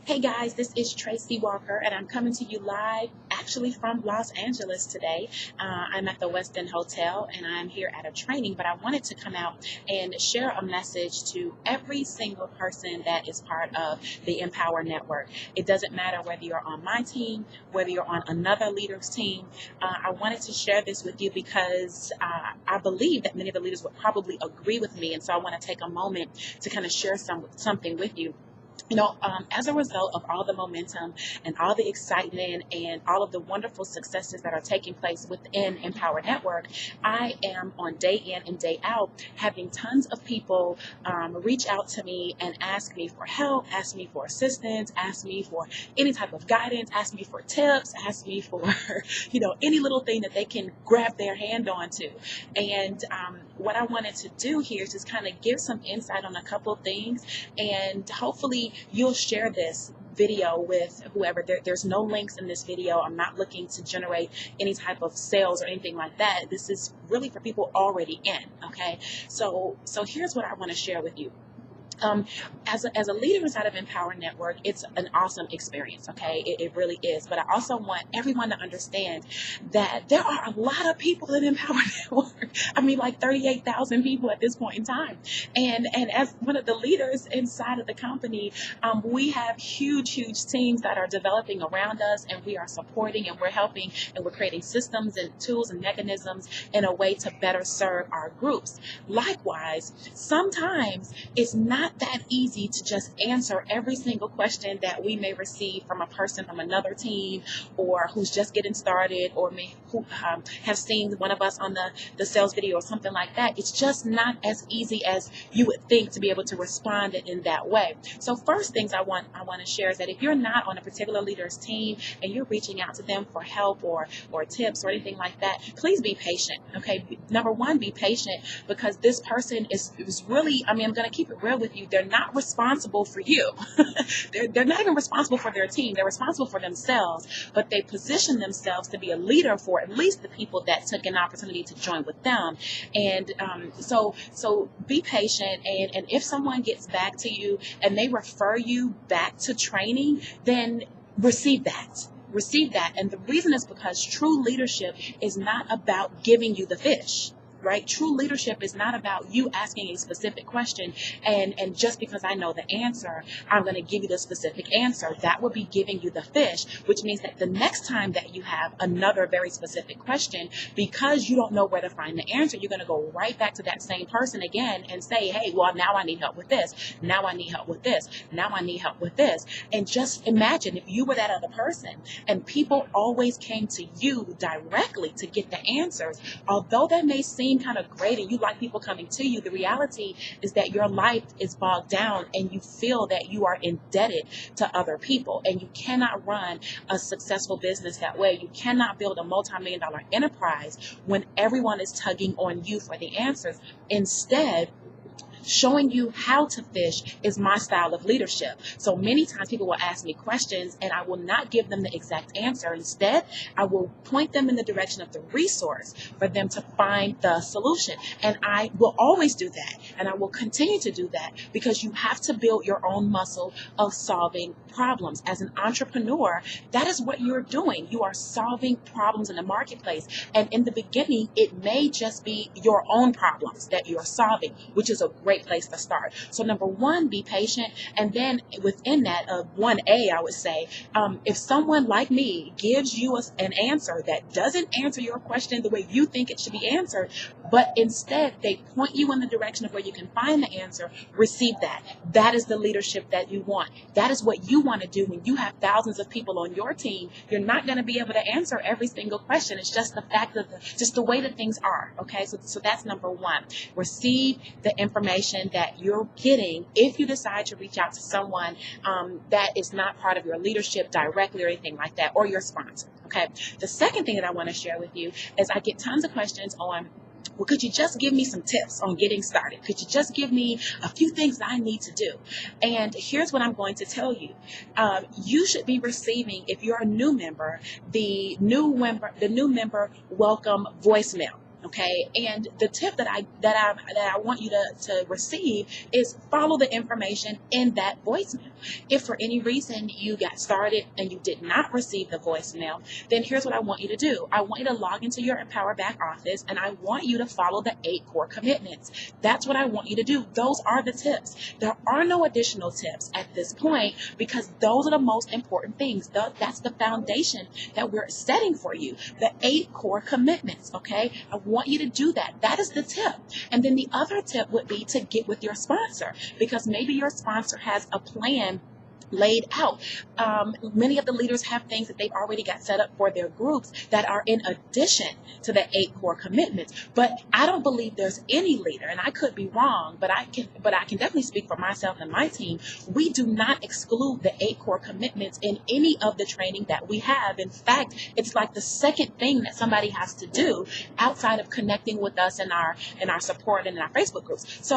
Hey guys, this is Tracy Walker, and I'm coming to you live actually from Los Angeles today. I'm at the West End Hotel, and I'm here at a training, but I wanted to come out and share a message to every single person that is part of the Empower Network. It doesn't matter whether you're on my team, whether you're on another leader's team. I wanted to share this with you because I believe that many of the leaders would probably agree with me, and so I want to take a moment to kind of share something with you. As a result of all the momentum and all the excitement and all of the wonderful successes that are taking place within Empower Network, I am on day in and day out having tons of people reach out to me and ask me for help, ask me for assistance, ask me for any type of guidance, ask me for tips, ask me for, any little thing that they can grab their hand onto. And what I wanted to do here is just kind of give some insight on a couple of things, and hopefully you'll share this video with whoever. There's no links in this video. I'm not looking to generate any type of sales or anything like that. This is really for people already in, okay? So here's what I want to share with you. As a leader inside of Empower Network, it's an awesome experience, okay? It really is. But I also want everyone to understand that there are a lot of people in Empower Network. I mean, like 38,000 people at this point in time. And as one of the leaders inside of the company, we have huge teams that are developing around us, and we are supporting and we're helping and we're creating systems and tools and mechanisms in a way to better serve our groups. Likewise, sometimes it's not that easy to just answer every single question that we may receive from a person from another team, or who's just getting started, or who have seen one of us on the sales video or something like that. It's just not as easy as you would think to be able to respond in that way. So first things I want to share is that if you're not on a particular leader's team and you're reaching out to them for help or tips or anything like that, please be patient. Okay, number one, be patient, because this person is really, I'm going to keep it real with you. They're not responsible for you. they're not even responsible for their team. They're responsible for themselves, but they position themselves to be a leader for at least the people that took an opportunity to join with them. And so be patient, and if someone gets back to you and they refer you back to training, then receive that. And the reason is because true leadership is not about giving you the fish. Right? True leadership is not about you asking a specific question and just because I know the answer, I'm going to give you the specific answer. That would be giving you the fish, which means that the next time that you have another very specific question, because you don't know where to find the answer, you're going to go right back to that same person again and say, hey, well, now I need help with this. Now I need help with this. Now I need help with this. And just imagine if you were that other person and people always came to you directly to get the answers. Although that may seem kind of great and you like people coming to you, the reality is that your life is bogged down and you feel that you are indebted to other people, and you cannot run a successful business that way. You cannot build a multi-million-dollar enterprise when everyone is tugging on you for the answers. Instead, showing you how to fish is my style of leadership. So many times people will ask me questions and I will not give them the exact answer. Instead, I will point them in the direction of the resource for them to find the solution. And I will always do that. And I will continue to do that, because you have to build your own muscle of solving problems. As an entrepreneur, that is what you're doing. You are solving problems in the marketplace. And in the beginning, it may just be your own problems that you're solving, which is a great place to start. So number one, be patient. And then within that, 1A, I would say, if someone like me gives you an answer that doesn't answer your question the way you think it should be answered, but instead they point you in the direction of where you can find the answer, receive that. That is the leadership that you want. That is what you want to do when you have thousands of people on your team. You're not going to be able to answer every single question. It's just the fact of just the way that things are. Okay, so that's number one. Receive the information that you're getting if you decide to reach out to someone that is not part of your leadership directly or anything like that, or your sponsor. Okay. The second thing that I want to share with you is I get tons of questions on, well, could you just give me some tips on getting started? Could you just give me a few things that I need to do? And here's what I'm going to tell you. You should be receiving, if you're a new member, the new member welcome voicemail. Okay, and the tip that I want you to receive is follow the information in that voicemail. If for any reason you got started and you did not receive the voicemail, then here's what I want you to do. I want you to log into your Empower Back office, and I want you to follow the 8 core commitments. That's what I want you to do. Those are the tips. There are no additional tips at this point because those are the most important things. That's the foundation that we're setting for you. The 8 core commitments, okay? I want you to do that. That is the tip. And then the other tip would be to get with your sponsor, because maybe your sponsor has a plan laid out. Many of the leaders have things that they've already got set up for their groups that are in addition to the 8 core commitments. But I don't believe there's any leader, and I could be wrong, but I can definitely speak for myself and my team. We do not exclude the 8 core commitments in any of the training that we have. In fact, it's like the second thing that somebody has to do outside of connecting with us in our support and in our Facebook groups.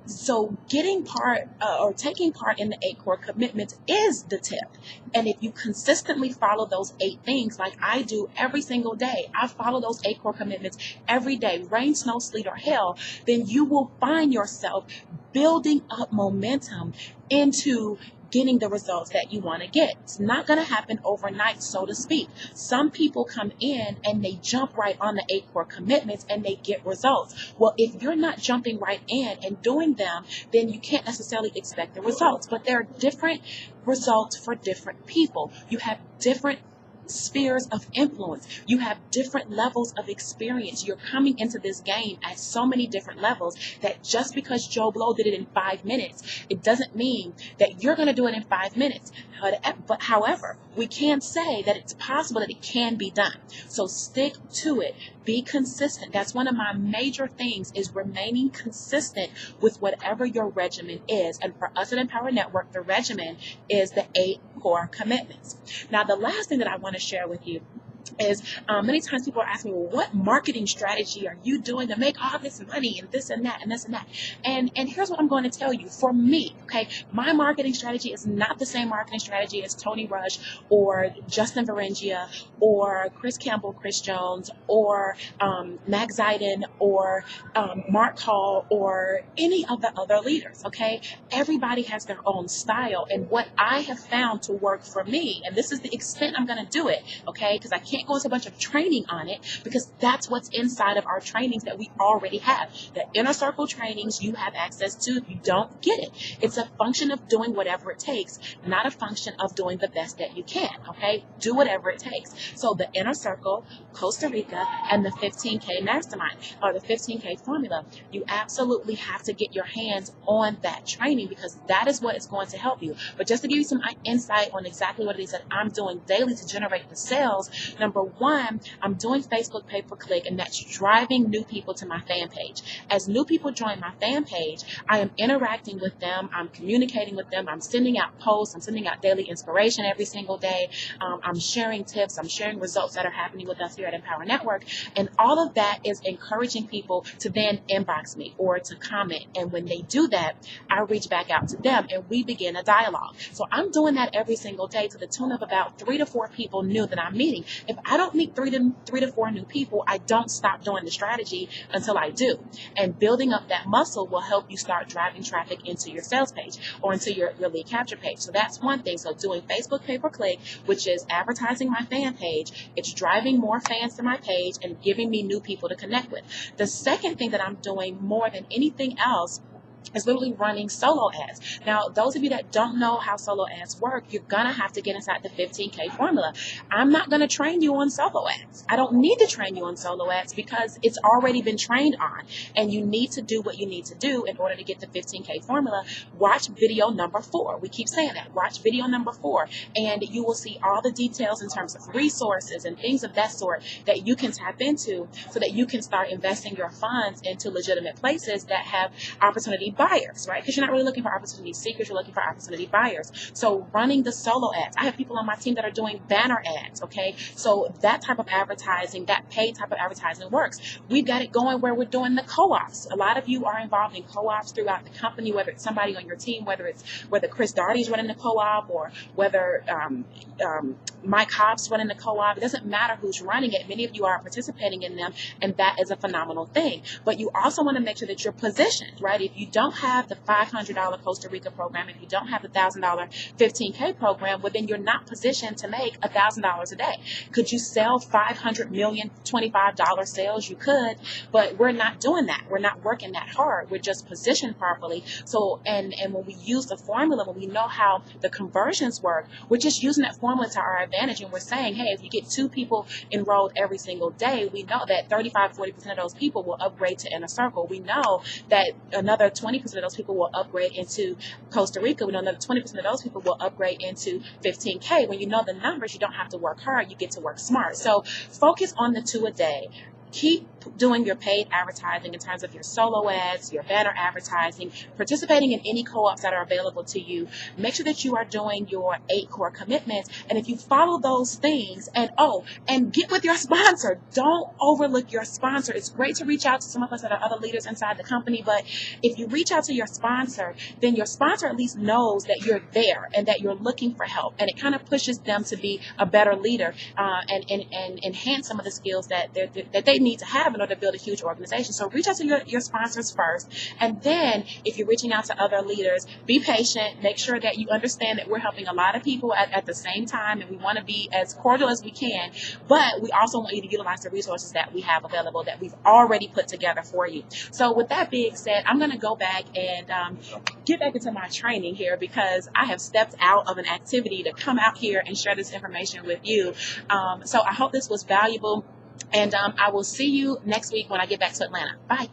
So getting part or taking part in the 8 core commitments is the tip. And if you consistently follow those 8 things like I do every single day, I follow those 8 core commitments every day, rain, snow, sleet, or hail, then you will find yourself building up momentum into getting the results that you want to get. It's not going to happen overnight, so to speak. Some people come in and they jump right on the 8 core commitments and they get results. Well, if you're not jumping right in and doing them, then you can't necessarily expect the results. But there are different results for different people. You have different spheres of influence. You have different levels of experience. You're coming into this game at so many different levels that just because Joe Blow did it in 5 minutes, it doesn't mean that you're going to do it in 5 minutes. But however, we can say that it's possible that it can be done. So stick to it. Be consistent. That's one of my major things, is remaining consistent with whatever your regimen is. And for us at Empower Network, the regimen is the 8 core commitments. Now, the last thing that I want to share with you is many times people are asking me, well, what marketing strategy are you doing to make all this money and this and that and this and that? And here's what I'm going to tell you. For me, okay, my marketing strategy is not the same marketing strategy as Tony Rush or Justin Varengia or Chris Campbell, Chris Jones, or Max Ziden or Mark Hall or any of the other leaders, okay? Everybody has their own style, and what I have found to work for me, and this is the extent I'm going to do it, okay, because I can't go into a bunch of training on it because that's what's inside of our trainings that we already have. The inner circle trainings you have access to. If you don't get it, it's a function of doing whatever it takes, not a function of doing the best that you can, okay? Do whatever it takes. So the inner circle, Costa Rica, and the 15K mastermind, or the 15K formula, you absolutely have to get your hands on that training because that is what is going to help you. But just to give you some insight on exactly what it is that I'm doing daily to generate the sales, number one, I'm doing Facebook pay-per-click, and that's driving new people to my fan page. As new people join my fan page, I am interacting with them, I'm communicating with them, I'm sending out posts, I'm sending out daily inspiration every single day, I'm sharing tips, I'm sharing results that are happening with us here at Empower Network, and all of that is encouraging people to then inbox me or to comment, and when they do that, I reach back out to them and we begin a dialogue. So I'm doing that every single day to the tune of about 3 to 4 people new that I'm meeting. If I don't meet 3 to 4 new people, I don't stop doing the strategy until I do. And building up that muscle will help you start driving traffic into your sales page or into your lead capture page. So that's one thing. So doing Facebook pay-per-click, which is advertising my fan page, it's driving more fans to my page and giving me new people to connect with. The second thing that I'm doing more than anything else is literally running solo ads. Now, those of you that don't know how solo ads work, you're going to have to get inside the 15K formula. I'm not going to train you on solo ads. I don't need to train you on solo ads because it's already been trained on, and you need to do what you need to do in order to get the 15K formula. Watch video number 4. We keep saying that. Watch video number 4, and you will see all the details in terms of resources and things of that sort that you can tap into so that you can start investing your funds into legitimate places that have opportunity buyers, right? Because you're not really looking for opportunity seekers, you're looking for opportunity buyers. So running the solo ads, I have people on my team that are doing banner ads, okay? So that type of advertising, that paid type of advertising works. We've got it going where we're doing the co-ops. A lot of you are involved in co-ops throughout the company, whether it's somebody on your team, whether Chris Darty's running the co-op, or whether Mike Hobbs running the co-op. It doesn't matter who's running it. Many of you are participating in them, and that is a phenomenal thing. But you also want to make sure that you're positioned, right? If you don't have the $500 Costa Rica program, if you don't have the $1,000 15K program, well, then you're not positioned to make $1,000 a day. Could you sell 500 million $25 sales? You could, but we're not doing that. We're not working that hard. We're just positioned properly. So, and when we use the formula, when we know how the conversions work, we're just using that formula to our advantage. And we're saying, hey, if you get 2 people enrolled every single day, we know that 35-40% of those people will upgrade to Inner Circle. We know that another 20% of those people will upgrade into Costa Rica. We know another 20% of those people will upgrade into 15K. When you know the numbers, you don't have to work hard. You get to work smart. So focus on the 2 a day. Keep doing your paid advertising in terms of your solo ads, your banner advertising, participating in any co-ops that are available to you. Make sure that you are doing your 8 core commitments. And if you follow those things, and get with your sponsor. Don't overlook your sponsor. It's great to reach out to some of us that are other leaders inside the company, but if you reach out to your sponsor, then your sponsor at least knows that you're there and that you're looking for help. And it kind of pushes them to be a better leader and enhance some of the skills that they need to have in order to build a huge organization. So reach out to your sponsors first. And then if you're reaching out to other leaders, be patient. Make sure that you understand that we're helping a lot of people at the same time, and we want to be as cordial as we can. But we also want you to utilize the resources that we have available that we've already put together for you. So with that being said, I'm going to go back and get back into my training here, because I have stepped out of an activity to come out here and share this information with you. So I hope this was valuable. And I will see you next week when I get back to Atlanta. Bye.